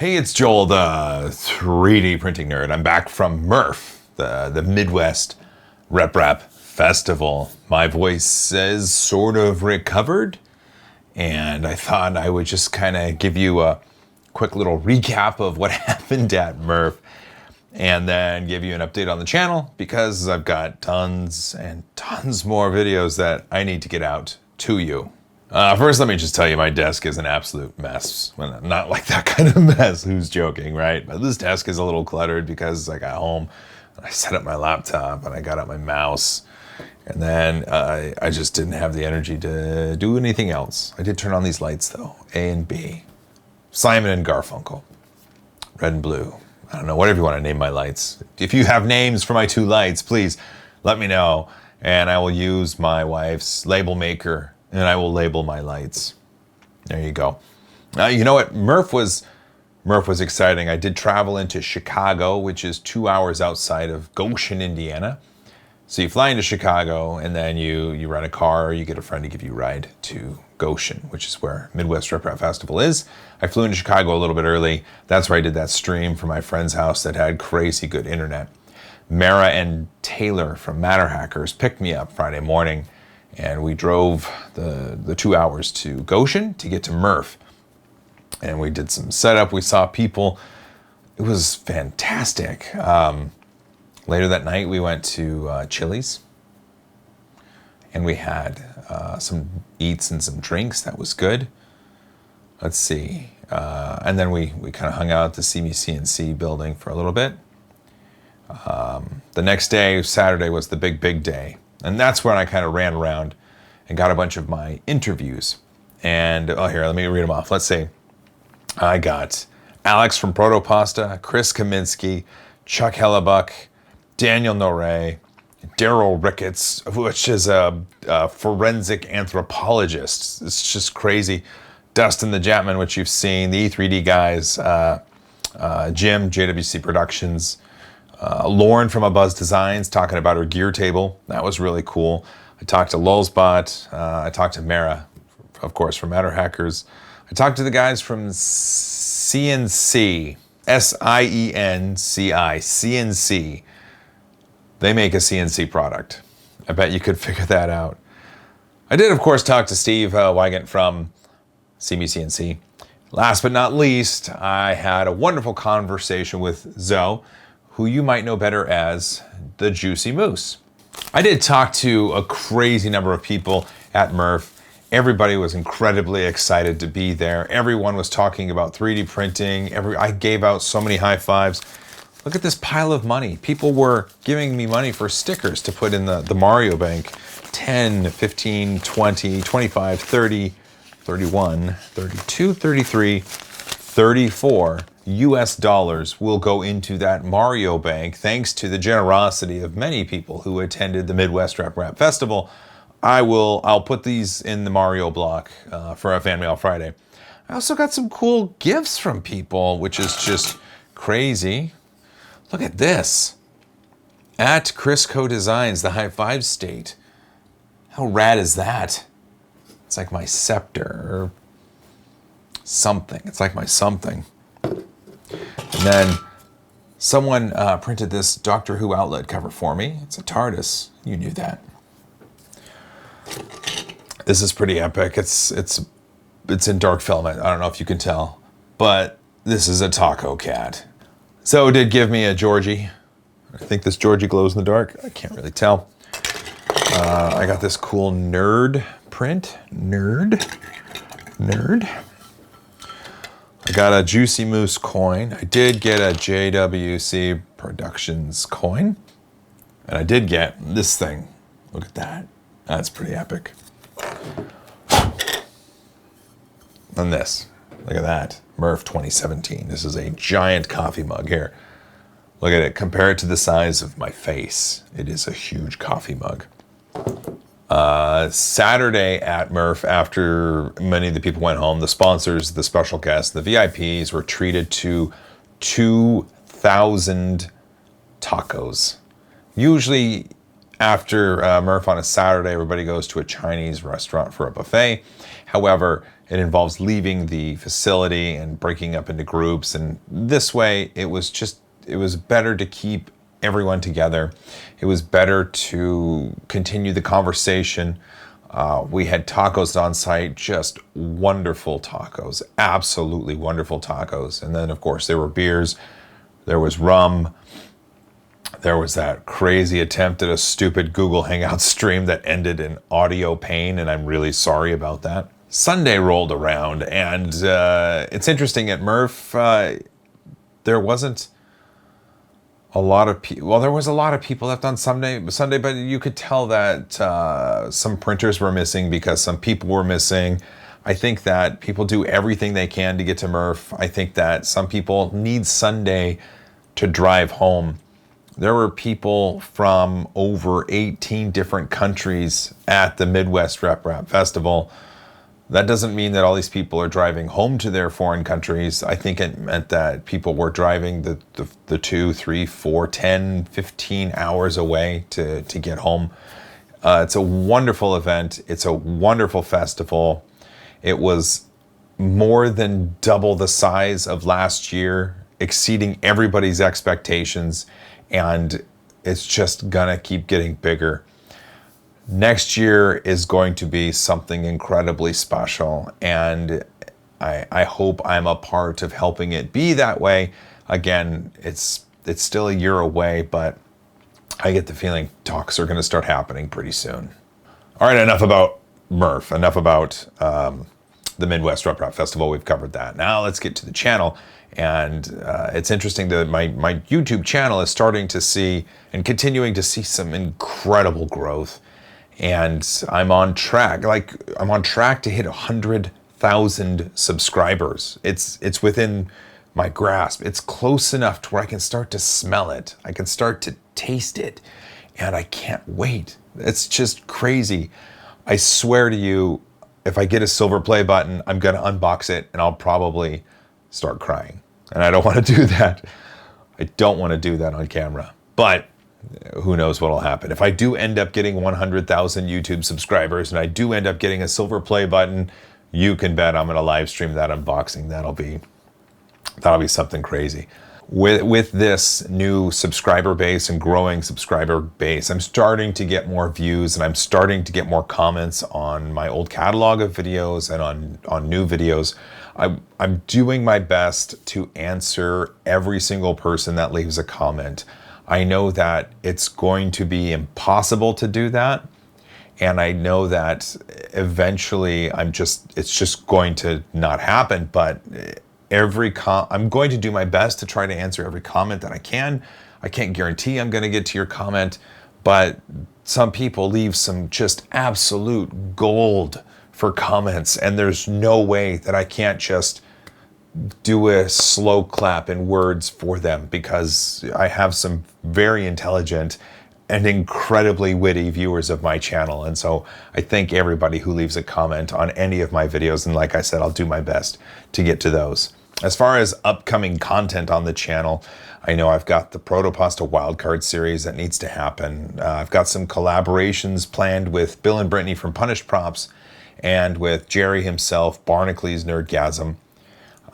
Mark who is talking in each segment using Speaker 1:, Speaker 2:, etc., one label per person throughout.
Speaker 1: Hey, it's Joel, the 3D printing nerd. I'm back from MRRF, the Midwest Rep Festival. My voice is sort of recovered, and I thought I would just kind of give you a quick little recap of what happened at MRRF, and then give you an update on the channel, because I've got tons and tons more videos that I need to get out to you. First, let me just tell you, my desk is an absolute mess. Well, not like that kind of mess, who's joking, right? But this desk is a little cluttered because I got home, and I set up my laptop, and I got out my mouse, and then I just didn't have the energy to do anything else. I did turn on these lights, though, A and B. Simon and Garfunkel, red and blue. I don't know, whatever you want to name my lights. If you have names for my two lights, please let me know, and I will use my wife's label maker, and I will label my lights. There you go. You know what? MRRF was exciting. I did travel into Chicago, which is 2 hours outside of Goshen, Indiana. So you fly into Chicago, and then you rent a car, or you get a friend to give you a ride to Goshen, which is where Midwest Rep Festival is. I flew into Chicago a little bit early. That's where I did that stream from my friend's house that had crazy good internet. Mara and Taylor from Matter Hackers picked me up Friday morning, and we drove the 2 hours to Goshen to get to MRRF. And we did some setup. We saw people. It was fantastic. Later that night, we went to Chili's, and we had some eats and some drinks. That was good. Let's see. And then we kind of hung out at the CNC building for a little bit. The next day, Saturday, was the big day. And that's when I kind of ran around and got a bunch of my interviews. And, here, let me read them off. Let's see. I got Alex from Protopasta, Chris Kaminsky, Chuck Hellebuck, Daniel Noré, Daryl Ricketts, which is a forensic anthropologist. It's just crazy. Dustin the Jetman, which you've seen, the E3D guys, Jim, JWC Productions, Lauren from A Buzz Designs talking about her gear table. That was really cool. I talked to Lulzbot. I talked to Mara, of course, from Matter Hackers. I talked to the guys from CNC, SIENCI, CNC. They make a CNC product. I bet you could figure that out. I did, of course, talk to Steve Wygant from CNC. Last but not least, I had a wonderful conversation with Zoe, who you might know better as the Juicy Moose. I did talk to a crazy number of people at MRRF. Everybody was incredibly excited to be there. Everyone was talking about 3D printing. I gave out so many high fives. Look at this pile of money. People were giving me money for stickers to put in the Mario Bank. 10, 15, 20, 25, 30, 31, 32, 33, 34 US dollars will go into that Mario Bank, thanks to the generosity of many people who attended the Midwest Rep Festival. I'll put these in the Mario block for a Fan Mail Friday. I also got some cool gifts from people, which is just crazy. Look at this. At Crisco Designs, the High Five State. How rad is that? It's like my scepter or something. It's like my something. And then someone printed this Doctor Who outlet cover for me. It's a TARDIS. You knew that. This is pretty epic. It's in dark filament. I don't know if you can tell, but this is a taco cat. So did give me a Georgie. I think this Georgie glows in the dark. I can't really tell. I got this cool nerd print. Nerd. I got a Juicy Moose coin. I did get a JWC Productions coin. And I did get this thing. Look at that. That's pretty epic. And this. Look at that. MRRF 2017. This is a giant coffee mug here. Look at it. Compare it to the size of my face. It is a huge coffee mug. Saturday at MRRF, after many of the people went home, the sponsors, the special guests, the VIPs were treated to 2,000 tacos. Usually after MRRF on a Saturday, everybody goes to a Chinese restaurant for a buffet. However, It involves leaving the facility and breaking up into groups. And this way, it was better to keep everyone together. It was better to continue the conversation. We had tacos on site, just wonderful tacos, absolutely wonderful tacos. And then, of course, there were beers, there was rum, there was that crazy attempt at a stupid Google Hangout stream that ended in audio pain, and I'm really sorry about that. Sunday rolled around, and it's interesting, at MRRF, there wasn't a lot of people. Well, there was a lot of people left on Sunday, but you could tell that some printers were missing because some people were missing. I think that people do everything they can to get to MRRF. I think that some people need Sunday to drive home. There were people from over 18 different countries at the Midwest Rep Rap Festival. That doesn't mean that all these people are driving home to their foreign countries. I think it meant that people were driving the 2, 3, 4, 10, 15 hours away to get home. It's a wonderful event. It's a wonderful festival. It was more than double the size of last year, exceeding everybody's expectations, and it's just gonna keep getting bigger. Next year is going to be something incredibly special, and I hope I'm a part of helping it be that way. Again, it's still a year away, but I get the feeling talks are going to start happening pretty soon. All right, enough about MRRF, enough about the Midwest Rep Rap Festival. We've covered that. Now let's get to the channel. And it's interesting that my YouTube channel is starting to see and continuing to see some incredible growth. And I'm on track to hit 100,000 subscribers. It's within my grasp. It's close enough to where I can start to smell it. I can start to taste it, and I can't wait. It's just crazy. I swear to you, if I get a silver play button, I'm gonna unbox it and I'll probably start crying. And I don't want to do that. I don't want to do that on camera, but who knows what'll happen. If I do end up getting 100,000 YouTube subscribers and I do end up getting a silver play button, you can bet I'm going to live stream that unboxing. That'll be something crazy. With this new subscriber base and growing subscriber base, I'm starting to get more views and I'm starting to get more comments on my old catalog of videos and on new videos. I'm doing my best to answer every single person that leaves a comment. I know that it's going to be impossible to do that, and I know that eventually it's just going to not happen, but I'm going to do my best to try to answer every comment that I can. I can't guarantee I'm going to get to your comment, but some people leave some just absolute gold for comments, and there's no way that I can't just do a slow clap in words for them, because I have some very intelligent and incredibly witty viewers of my channel. And so I thank everybody who leaves a comment on any of my videos. And like I said, I'll do my best to get to those. As far as upcoming content on the channel, I know I've got the Protopasta Wildcard series that needs to happen. I've got some collaborations planned with Bill and Brittany from Punished Props and with Jerry himself, Barnacle Nerdgasm.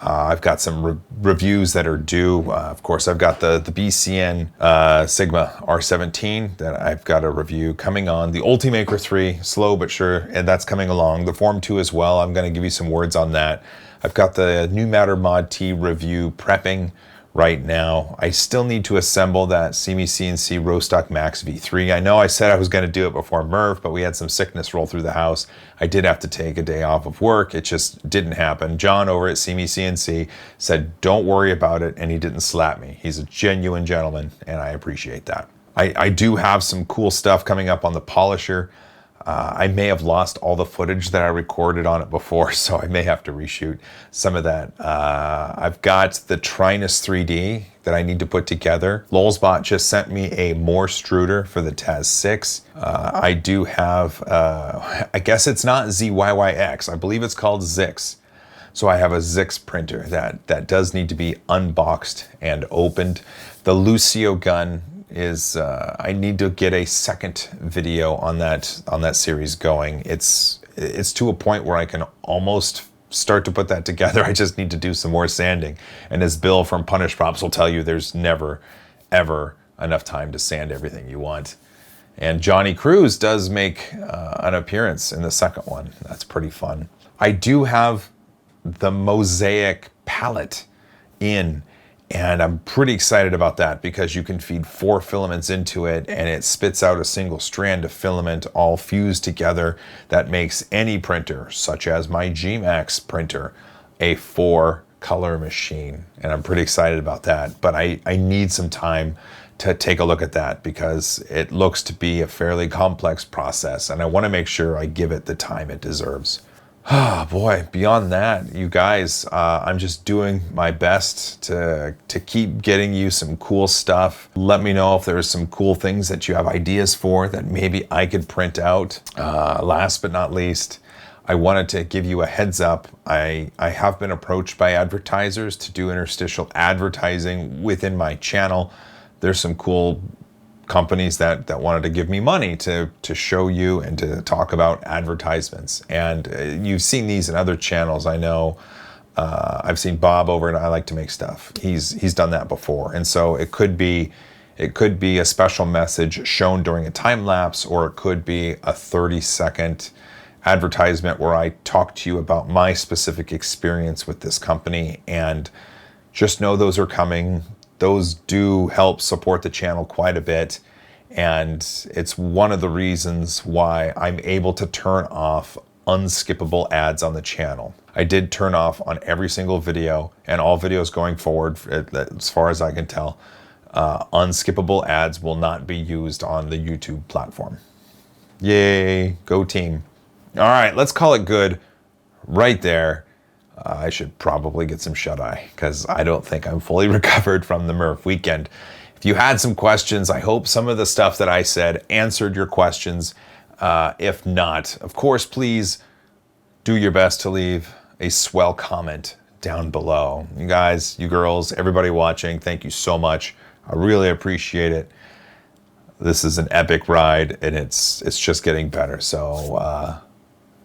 Speaker 1: I've got some reviews that are due. Of course, I've got the BCN Sigma R17 that I've got a review coming on. The Ultimaker 3, slow but sure, and that's coming along. The Form 2 as well. I'm going to give you some words on that. I've got the New Matter Mod T review prepping right now. I still need to assemble that CME CNC Rostock Max V3. I know I said I was going to do it before MRRF, but we had some sickness roll through the house. I did have to take a day off of work. It just didn't happen. John over at CME CNC said, don't worry about it, and he didn't slap me. He's a genuine gentleman, and I appreciate that. I do have some cool stuff coming up on the Polisher. I may have lost all the footage that I recorded on it before, so I may have to reshoot some of that. I've got the Trinus 3D that I need to put together. Lolsbot just sent me a Morse extruder for the Taz 6. I do have, I guess it's not ZYYX. I believe it's called Zix. So I have a Zix printer that does need to be unboxed and opened. The Lucio gun is I need to get a second video on that series going. It's to a point where I can almost start to put that together. I just need to do some more sanding. And as Bill from Punish Props will tell you, there's never, ever enough time to sand everything you want. And Johnny Cruz does make an appearance in the second one. That's pretty fun. I do have the Mosaic palette in, and I'm pretty excited about that because you can feed 4 filaments into it and it spits out a single strand of filament all fused together that makes any printer, such as my G-Max printer, a 4-color machine. And I'm pretty excited about that, but I need some time to take a look at that because it looks to be a fairly complex process and I want to make sure I give it the time it deserves. Oh boy, beyond that, you guys, I'm just doing my best to keep getting you some cool stuff. Let me know if there's some cool things that you have ideas for that maybe I could print out. Last but not least, I wanted to give you a heads up. I have been approached by advertisers to do interstitial advertising within my channel. There's some cool companies that wanted to give me money to show you and to talk about advertisements. And you've seen these in other channels. I know I've seen Bob over at I Like to Make Stuff. He's done that before. And so it could be a special message shown during a time lapse, or it could be a 30-second advertisement where I talk to you about my specific experience with this company. And just know those are coming. Those do help support the channel quite a bit. And it's one of the reasons why I'm able to turn off unskippable ads on the channel. I did turn off on every single video and all videos going forward, as far as I can tell. Unskippable ads will not be used on the YouTube platform. Yay, go team. All right, let's call it good right there. I should probably get some shut-eye because I don't think I'm fully recovered from the MRRF weekend. If you had some questions, I hope some of the stuff that I said answered your questions. If not, of course, please do your best to leave a swell comment down below. You guys, you girls, everybody watching, thank you so much. I really appreciate it. This is an epic ride and it's just getting better. So,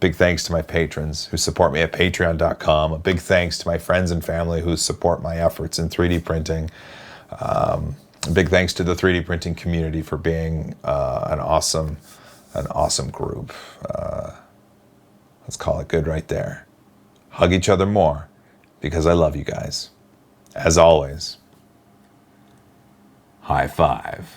Speaker 1: big thanks to my patrons who support me at patreon.com. A big thanks to my friends and family who support my efforts in 3D printing. A big thanks to the 3D printing community for being an awesome group. Let's call it good right there. Hug each other more because I love you guys. As always, high five.